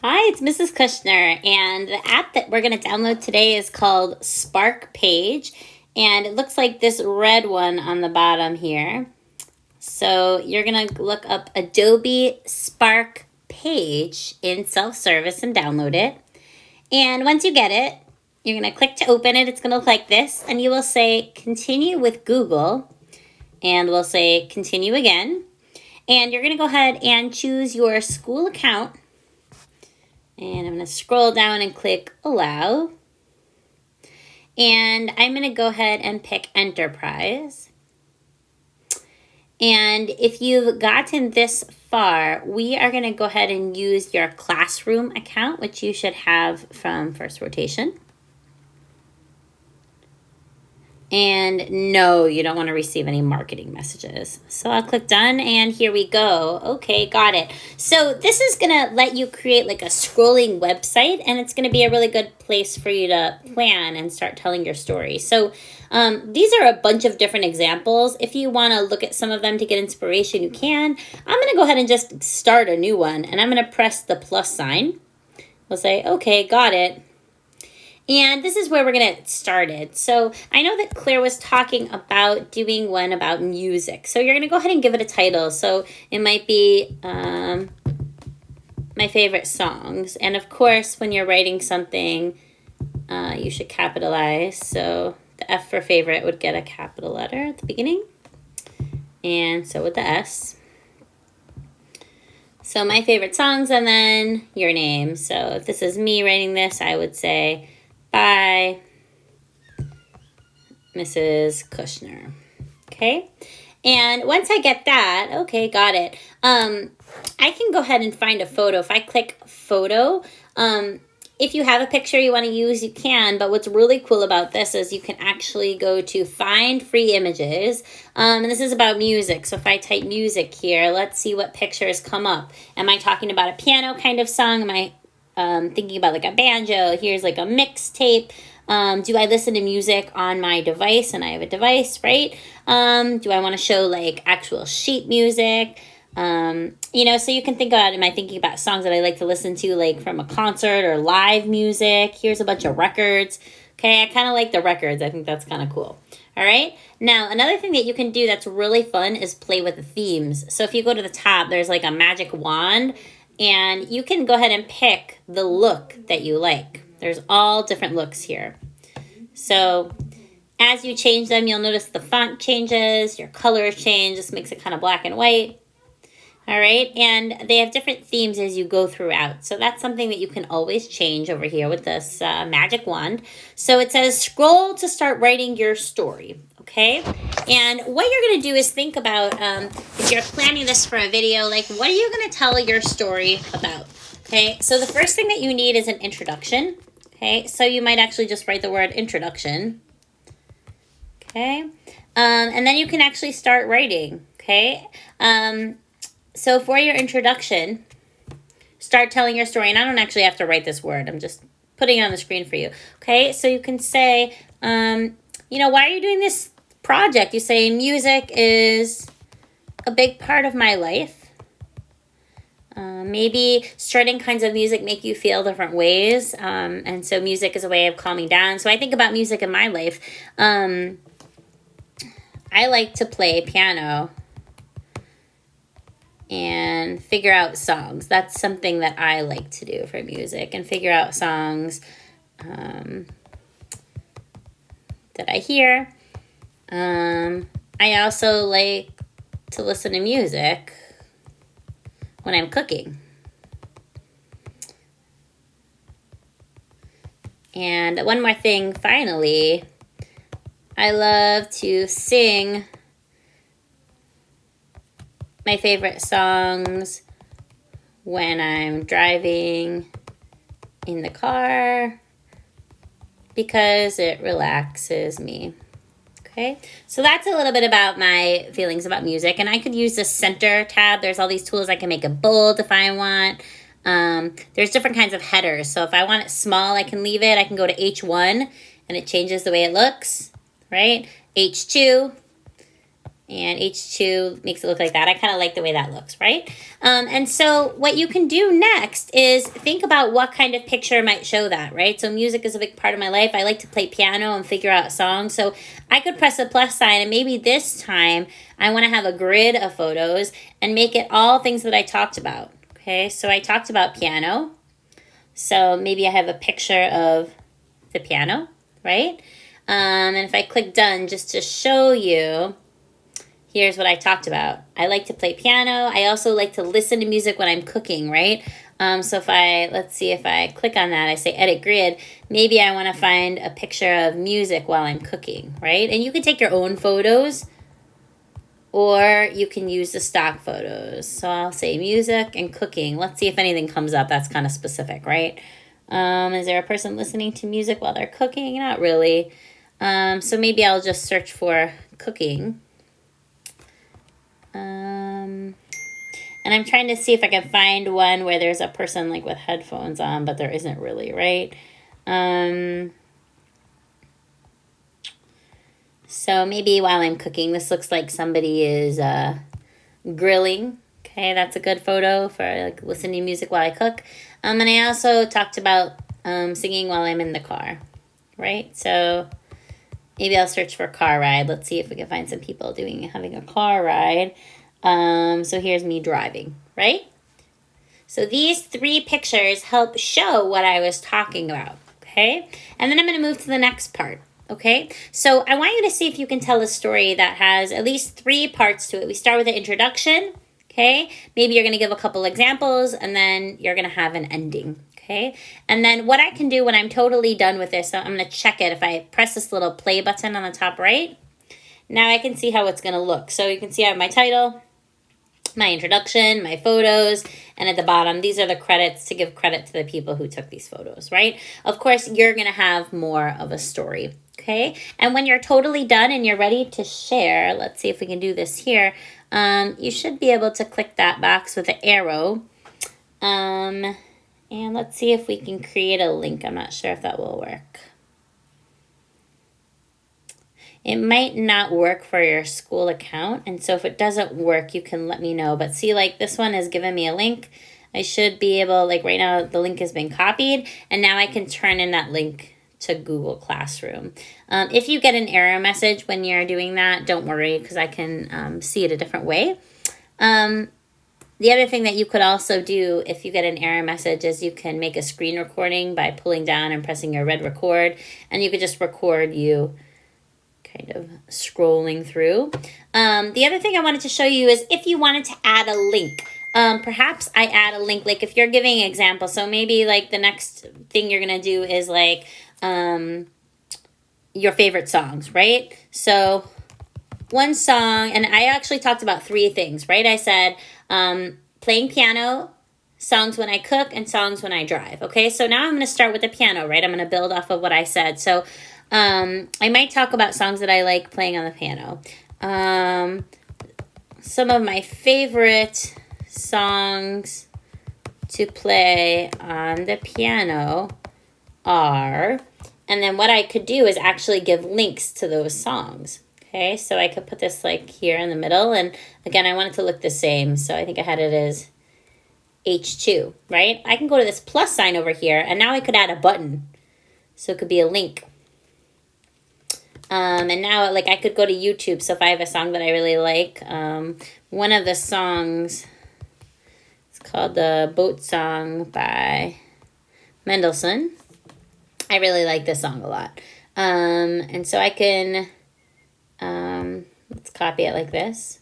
Hi, it's Mrs. Kushner, and the app that we're going to download today is called Spark Page, and it looks like this red one on the bottom here. So you're going to look up Adobe Spark Page in self-service and download it. And once you get it, you're going to click to open it. It's going to look like this, and you will say continue with Google, and we'll say continue again. And you're going to go ahead and choose your school account. And I'm going to scroll down and click Allow. And I'm going to go ahead and pick Enterprise. And if you've gotten this far, we are going to go ahead and use your classroom account, which you should have from First Rotation. And no, you don't want to receive any marketing messages. So I'll click done, and here we go. Okay, got it. So this is going to let you create like a scrolling website, and it's going to be a really good place for you to plan and start telling your story. So these are a bunch of different examples. If you want to look at some of them to get inspiration, you can. I'm going to go ahead and just start a new one, and I'm going to press the plus sign. We'll say, okay, got it. And this is where we're going to get started. So I know that Claire was talking about doing one about music. So you're going to go ahead and give it a title. So it might be my favorite songs. And of course, when you're writing something, you should capitalize. So the F for favorite would get a capital letter at the beginning. And so would the S. So my favorite songs, and then your name. So if this is me writing this, I would say, by Mrs. Kushner. Okay. And once I get that, okay, got it. I can go ahead and find a photo. If I click photo, if you have a picture you want to use, you can. But what's really cool about this is you can actually go to find free images. And this is about music. So if I type music here, let's see what pictures come up. Am I talking about a piano kind of song? Am I thinking about like a banjo? Here's like a mixtape. Do I listen to music on my device? And I have a device, right? Do I want to show like actual sheet music? So you can think about, am I thinking about songs that I like to listen to like from a concert or live music? Here's a bunch of records. Okay, I kind of like the records. I think that's kind of cool. All right. Now, another thing that you can do that's really fun is play with the themes. So if you go to the top, there's like a magic wand. And you can go ahead and pick the look that you like. There's all different looks here. So as you change them, you'll notice the font changes, your colors change. This makes it kind of black and white. All right. And they have different themes as you go throughout. So that's something that you can always change over here with this magic wand. So it says scroll to start writing your story. Okay. And what you're going to do is think about, if you're planning this for a video, like what are you going to tell your story about? Okay. So the first thing that you need is an introduction. Okay. So you might actually just write the word introduction. Okay. And then you can actually start writing. Okay. So for your introduction, start telling your story. And I don't actually have to write this word. I'm just putting it on the screen for you. Okay. So you can say, why are you doing this project? You say music is a big part of my life. Maybe certain kinds of music make you feel different ways. And so music is a way of calming down. So I think about music in my life. I like to play piano and figure out songs. That's something that I like to do for music, and figure out songs that I hear. I also like to listen to music when I'm cooking. And one more thing, finally, I love to sing my favorite songs when I'm driving in the car because it relaxes me. Okay, so that's a little bit about my feelings about music. And I could use the center tab. There's all these tools. I can make it bold if I want. There's different kinds of headers. So if I want it small, I can leave it. I can go to H1 and it changes the way it looks, right? H2, And H2 makes it look like that. I kind of like the way that looks, right? And so what you can do next is think about what kind of picture might show that, right? So music is a big part of my life. I like to play piano and figure out songs. So I could press the plus sign, and maybe this time I want to have a grid of photos and make it all things that I talked about. Okay, so I talked about piano. So maybe I have a picture of the piano, right? And if I click done, just to show you, here's what I talked about. I like to play piano. I also like to listen to music when I'm cooking, right? So let's see if I click on that, I say edit grid, maybe I want to find a picture of music while I'm cooking, right? And you can take your own photos, or you can use the stock photos. So I'll say music and cooking. Let's see if anything comes up that's kind of specific, right? Is there a person listening to music while they're cooking? Not really. So maybe I'll just search for cooking. And I'm trying to see if I can find one where there's a person like with headphones on, but there isn't really, right? So maybe while I'm cooking, this looks like somebody is grilling. Okay, that's a good photo for like listening to music while I cook. And I also talked about singing while I'm in the car, right? So maybe I'll search for car ride. Let's see if we can find some people having a car ride. So here's me driving, right? So these 3 pictures help show what I was talking about, okay? And then I'm going to move to the next part, okay? So I want you to see if you can tell a story that has at least 3 parts to it. We start with the introduction, okay? Maybe you're going to give a couple examples, and then you're going to have an ending, okay? And then what I can do when I'm totally done with this, so I'm going to check it. If I press this little play button on the top right, now I can see how it's going to look. So you can see I have my title, my introduction, my photos, and at the bottom, these are the credits to give credit to the people who took these photos, right? Of course, you're going to have more of a story, okay? And when you're totally done and you're ready to share, let's see if we can do this here. You should be able to click that box with the arrow. And let's see if we can create a link. I'm not sure if that will work. It might not work for your school account, and so if it doesn't work, you can let me know. But see, like this one has given me a link. I should be able, like right now, the link has been copied, and now I can turn in that link to Google Classroom. If you get an error message when you're doing that, don't worry, because I can see it a different way. The other thing that you could also do if you get an error message is you can make a screen recording by pulling down and pressing your red record, and you could just record you kind of scrolling through. The other thing I wanted to show you is if you wanted to add a link. Perhaps I add a link, like if you're giving an example. So maybe like the next thing you're going to do is like your favorite songs, right? So one song, and I actually talked about 3 things, right? I said playing piano, songs when I cook, and songs when I drive. Okay, so now I'm going to start with the piano, right? I'm going to build off of what I said. So I might talk about songs that I like playing on the piano. Some of my favorite songs to play on the piano are, and then what I could do is actually give links to those songs. Okay, so I could put this like here in the middle, and again, I want it to look the same, so I think I had it as H2, right? I can go to this plus sign over here, and now I could add a button, so it could be a link. And now, like, I could go to YouTube. So if I have a song that I really like, one of the songs, it's called the Boat Song by Mendelssohn. I really like this song a lot. And so I can, let's copy it like this.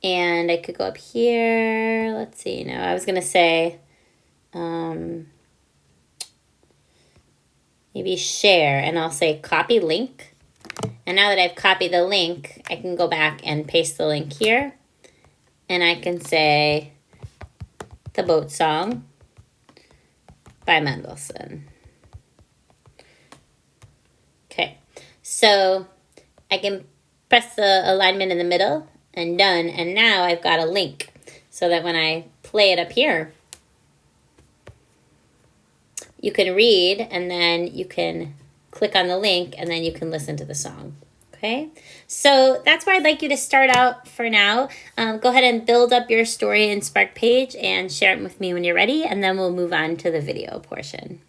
And I could go up here. Let's see, I was going to say, maybe share, and I'll say copy link. And now that I've copied the link, I can go back and paste the link here. And I can say the Boat Song by Mendelssohn. Okay, so I can press the alignment in the middle and done. And now I've got a link so that when I play it up here, you can read, and then you can click on the link, and then you can listen to the song. Okay, so that's where I'd like you to start out for now. Go ahead and build up your story in Spark page and share it with me when you're ready, and then we'll move on to the video portion.